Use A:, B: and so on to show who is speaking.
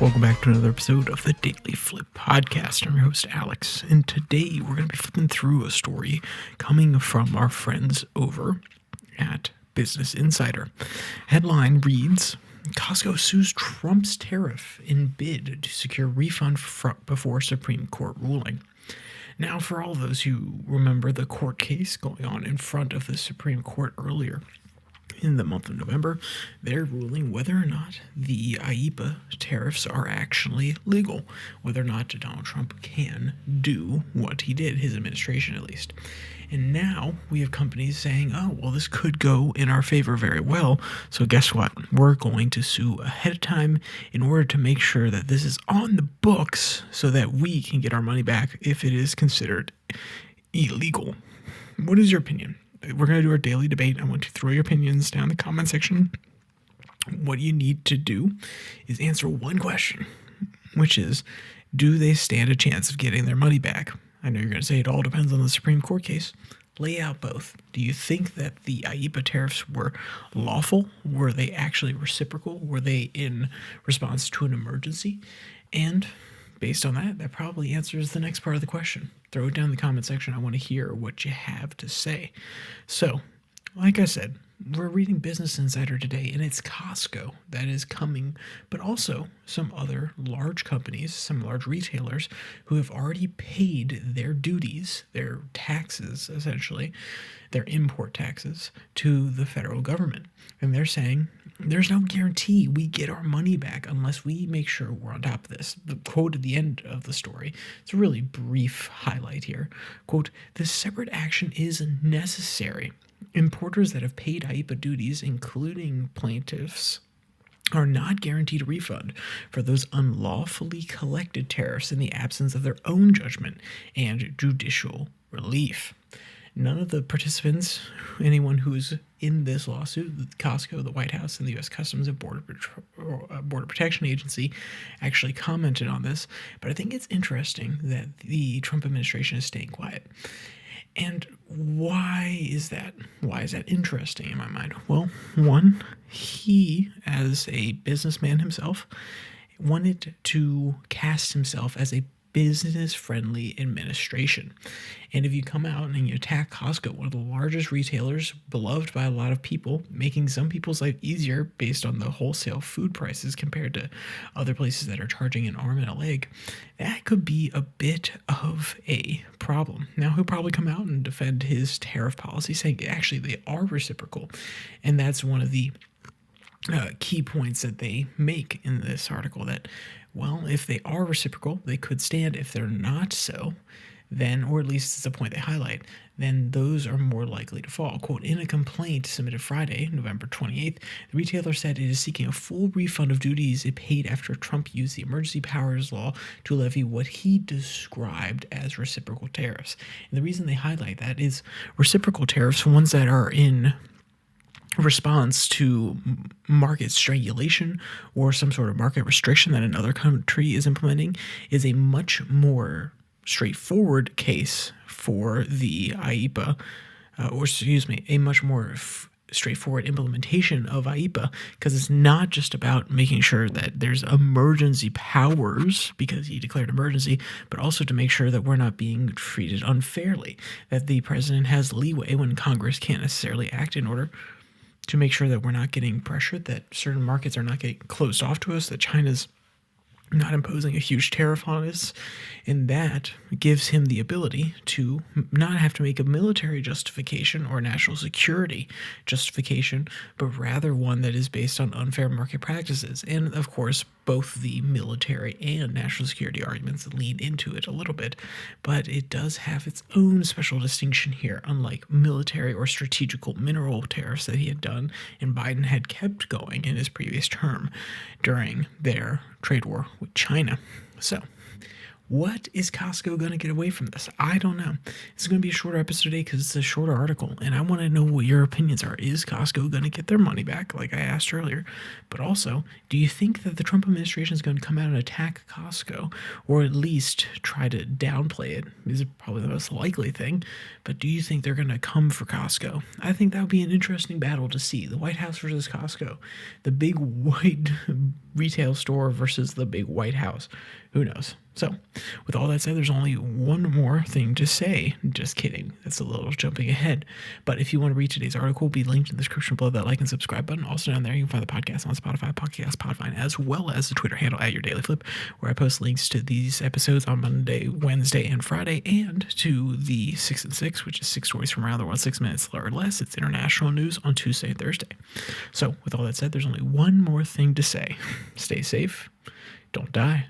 A: Welcome back to another episode of the Daily Flip podcast. I'm your host, Alex, and today we're going to be flipping through a story coming from our friends over at Business Insider. Headline reads, Costco sues Trump's tariff in bid to secure refund before Supreme Court ruling. Now, for all those who remember the court case going on in front of the Supreme Court earlier in the month of November, they're ruling whether or not the IEEPA tariffs are actually legal, whether or not Donald Trump can do what he did, his administration at least. And now we have companies saying, oh, well, this could go in our favor very well. So guess what? We're going to sue ahead of time in order to make sure that this is on the books so that we can get our money back if it is considered illegal. What is your opinion? We're going to do our daily debate. I want you to throw your opinions down in the comment section. What you need to do is answer one question, which is, do they stand a chance of getting their money back? I know you're going to say it all depends on the Supreme Court case. Lay out both. Do you think that the IEEPA tariffs were lawful? Were they actually reciprocal? Were they in response to an emergency? And based on that, that probably answers the next part of the question. Throw it down in the comment section. I want to hear what you have to say. So, like I said, we're reading Business Insider today, and it's Costco that is coming, but also some other large companies, some large retailers who have already paid their duties, their taxes, essentially, their import taxes to the federal government. And they're saying, there's no guarantee we get our money back unless we make sure we're on top of this. The quote at the end of the story, it's a really brief highlight here. Quote, this separate action is necessary. Importers that have paid IEEPA duties, including plaintiffs, are not guaranteed a refund for those unlawfully collected tariffs in the absence of their own judgment and judicial relief. None of the participants, anyone who's in this lawsuit, Costco, the White House, and the U.S. Customs and Border Protection Agency, actually commented on this. But I think it's interesting that the Trump administration is staying quiet. And why is that? Why is that interesting in my mind? Well, one, he, as a businessman himself, wanted to cast himself as a business-friendly administration. And if you come out and you attack Costco, one of the largest retailers, beloved by a lot of people, making some people's life easier based on the wholesale food prices compared to other places that are charging an arm and a leg, that could be a bit of a problem. Now, he'll probably come out and defend his tariff policy, saying actually they are reciprocal. And that's one of the key points that they make in this article, that, well, if they are reciprocal, they could stand. If they're not so, then, or at least it's a point they highlight, then those are more likely to fall. Quote, in a complaint submitted Friday, November 28th, the retailer said it is seeking a full refund of duties it paid after Trump used the emergency powers law to levy what he described as reciprocal tariffs. And the reason they highlight that is reciprocal tariffs, ones that are in response to market strangulation or some sort of market restriction that another country is implementing, is a much more straightforward case for the IEEPA, a much more straightforward implementation of IEEPA, because it's not just about making sure that there's emergency powers because he declared emergency, but also to make sure that we're not being treated unfairly, that the president has leeway when Congress can't necessarily act in order to make sure that we're not getting pressured, that certain markets are not getting closed off to us, that China's not imposing a huge tariff on us, and that gives him the ability to not have to make a military justification or national security justification, but rather one that is based on unfair market practices. And of course, both the military and national security arguments lean into it a little bit, but it does have its own special distinction here, unlike military or strategical mineral tariffs that he had done and Biden had kept going in his previous term during their trade war with China. So, What is Costco going to get away from this? I don't know. It's going to be a shorter episode today because it's a shorter article, and I want to know what your opinions are. Is Costco going to get their money back, like I asked earlier? But also, do you think that the Trump administration is going to come out and attack Costco, or at least try to downplay it? This is probably the most likely thing, but do you think they're going to come for Costco? I think that would be an interesting battle to see. The White House versus Costco. The big white retail store versus the big White House. Who knows? So, with all that said, there's only one more thing to say. Just kidding. That's a little jumping ahead. But if you want to read today's article, it'll be linked in the description below that like and subscribe button. Also down there, you can find the podcast on Spotify, Podvine, as well as the Twitter handle @YourDailyFlip, where I post links to these episodes on Monday, Wednesday, and Friday, and to the 6 and 6, which is 6 stories from around the world, 6 minutes or less. It's international news on Tuesday and Thursday. So, with all that said, there's only one more thing to say. Stay safe. Don't die.